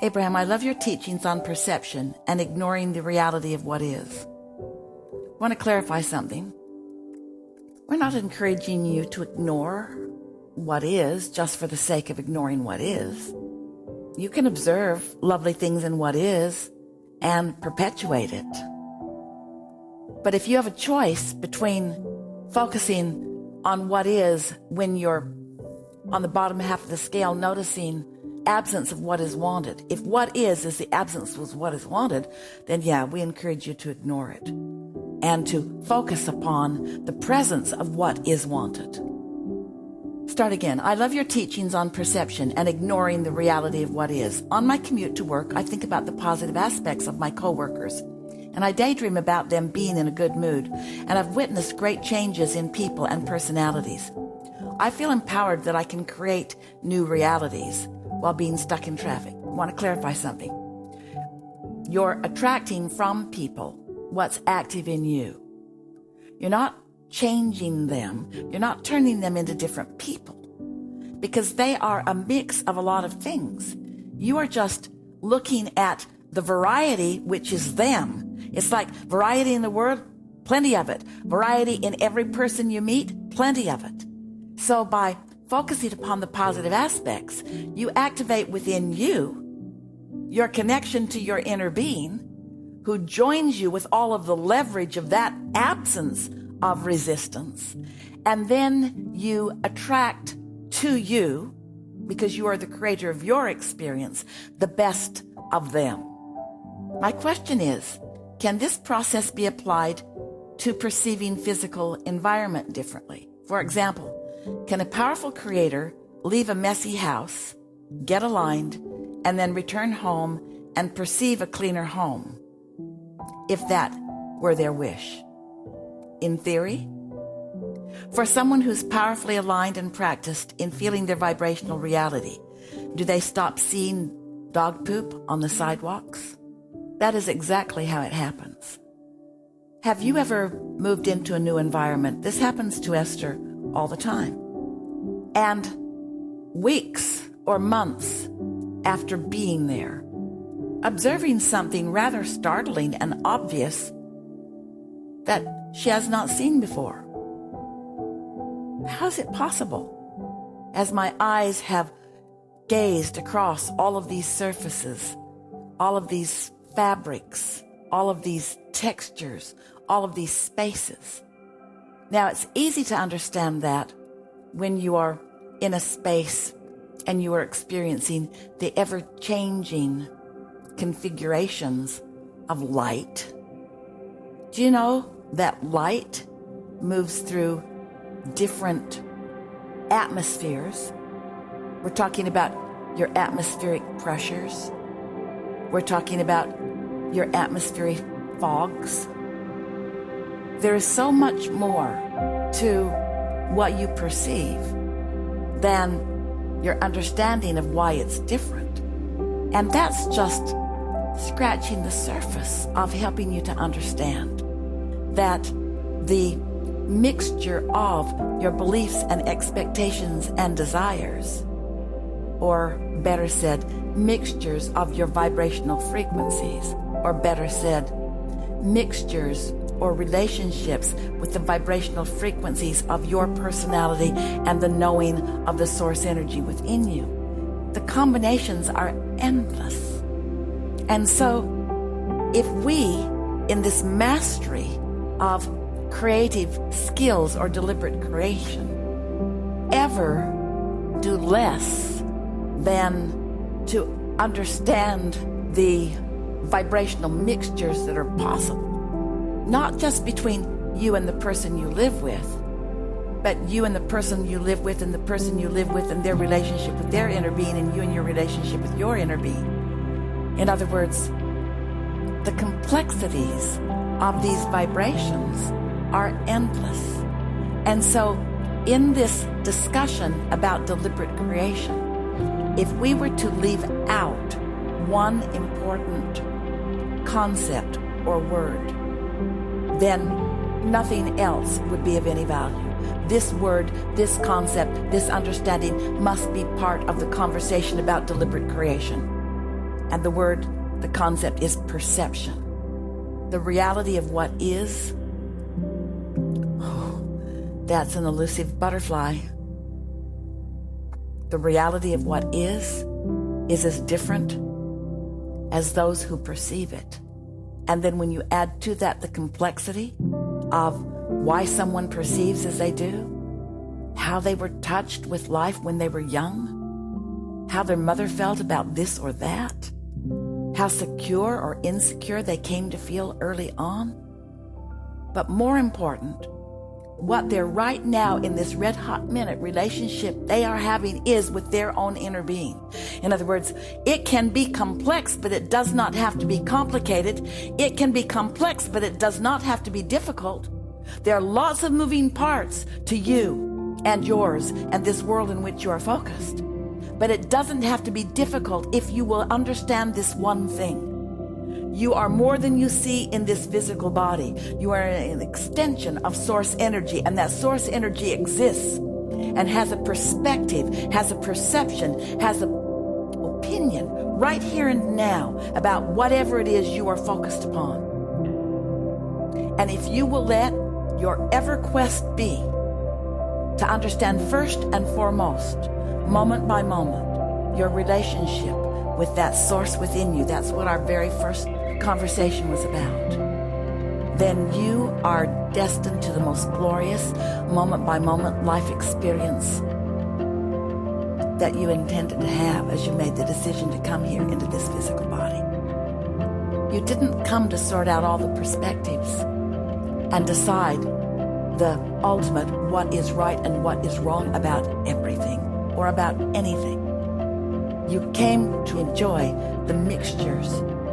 Abraham, I love your teachings on perception and ignoring the reality of what is. I want to clarify something. We're not encouraging you to ignore what is just for the sake of ignoring what is. You can observe lovely things in what is and perpetuate it. But if you have a choice between focusing on what is when you're on the bottom half of the scale, noticing absence of what is wanted. If what is the absence of what is wanted, then yeah, we encourage you to ignore it and to focus upon the presence of what is wanted. Start again. I love your teachings on perception and ignoring the reality of what is. On my commute to work, I think about the positive aspects of my coworkers, and I daydream about them being in a good mood, and I've witnessed great changes in people and personalities. I feel empowered that I can create new realities while being stuck in traffic. I want to clarify something. You're attracting from people what's active in you. You're not changing them. You're not turning them into different people, because they are a mix of a lot of things. You are just looking at the variety, which is them. It's like variety in the world, plenty of it. Variety in every person you meet, plenty of it. So by focusing upon the positive aspects, you activate within you your connection to your inner being, who joins you with all of the leverage of that absence of resistance. And then you attract to you, because you are the creator of your experience, the best of them. My question is, can this process be applied to perceiving physical environment differently? For example, can a powerful creator leave a messy house, get aligned, and then return home and perceive a cleaner home, if that were their wish? In theory, for someone who's powerfully aligned and practiced in feeling their vibrational reality, do they stop seeing dog poop on the sidewalks? That is exactly how it happens. Have you ever moved into a new environment? This happens to Esther all the time. And weeks or months after being there, observing something rather startling and obvious that she has not seen before. How is it possible? As my eyes have gazed across all of these surfaces, all of these fabrics, all of these textures, all of these spaces. Now, it's easy to understand that when you are in a space and you are experiencing the ever-changing configurations of light. Do you know that light moves through different atmospheres? We're talking about your atmospheric pressures. We're talking about your atmospheric fogs. There is so much more to what you perceive than your understanding of why it's different. And that's just scratching the surface of helping you to understand that the mixture of your beliefs and expectations and desires, or better said, mixtures of your vibrational frequencies, or better said, mixtures or relationships with the vibrational frequencies of your personality and the knowing of the source energy within you. The combinations are endless. And so if we, in this mastery of creative skills or deliberate creation, ever do less than to understand the vibrational mixtures that are possible, not just between you and the person you live with, but you and the person you live with and the person you live with and their relationship with their inner being and you and your relationship with your inner being. In other words, the complexities of these vibrations are endless. And so in this discussion about deliberate creation, if we were to leave out one important concept or word, then nothing else would be of any value. This word, this concept, this understanding must be part of the conversation about deliberate creation. And the concept is perception. The reality of what is, that's an elusive butterfly. The reality of what is as different as those who perceive it. And then when you add to that the complexity of why someone perceives as they do, how they were touched with life when they were young, how their mother felt about this or that, how secure or insecure they came to feel early on. But more important, what they're right now in this red hot minute relationship they are having is with their own inner being. In other words, it can be complex, but it does not have to be complicated. It can be complex, but it does not have to be difficult. There are lots of moving parts to you and yours and this world in which you are focused. But it doesn't have to be difficult if you will understand this one thing. You are more than you see in this physical body. You are an extension of source energy, and that source energy exists and has a perspective, has a perception, has an opinion right here and now about whatever it is you are focused upon. And if you will let your ever quest be to understand first and foremost, moment by moment, your relationship with that source within you, that's what our very first conversation was about, then you are destined to the most glorious moment by moment life experience that you intended to have as you made the decision to come here into this physical body. You didn't come to sort out all the perspectives and decide the ultimate what is right and what is wrong about everything or about anything. You came to enjoy the mixtures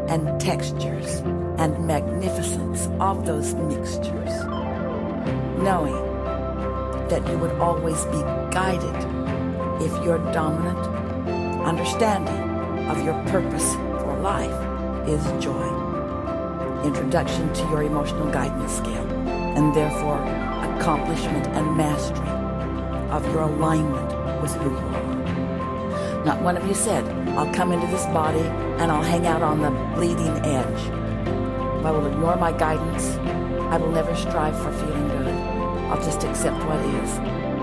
and textures and magnificence of those mixtures, knowing that you would always be guided if your dominant understanding of your purpose for life is joy. Introduction to your emotional guidance scale, and therefore accomplishment and mastery of your alignment with who you are. Not one of you said, I'll come into this body and I'll hang out on the bleeding edge. I will ignore my guidance. I will never strive for feeling good. I'll just accept what is.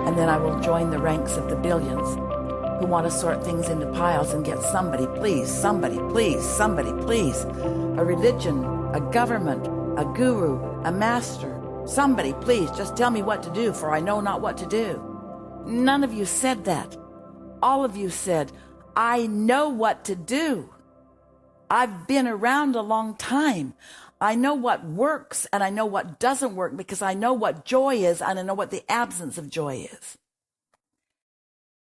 And then I will join the ranks of the billions who want to sort things into piles and get somebody, please, somebody, please, somebody, please. A religion, a government, a guru, a master. Somebody, please, just tell me what to do, for I know not what to do. None of you said that. All of you said, I know what to do. I've been around a long time. I know what works and I know what doesn't work because I know what joy is and I know what the absence of joy is.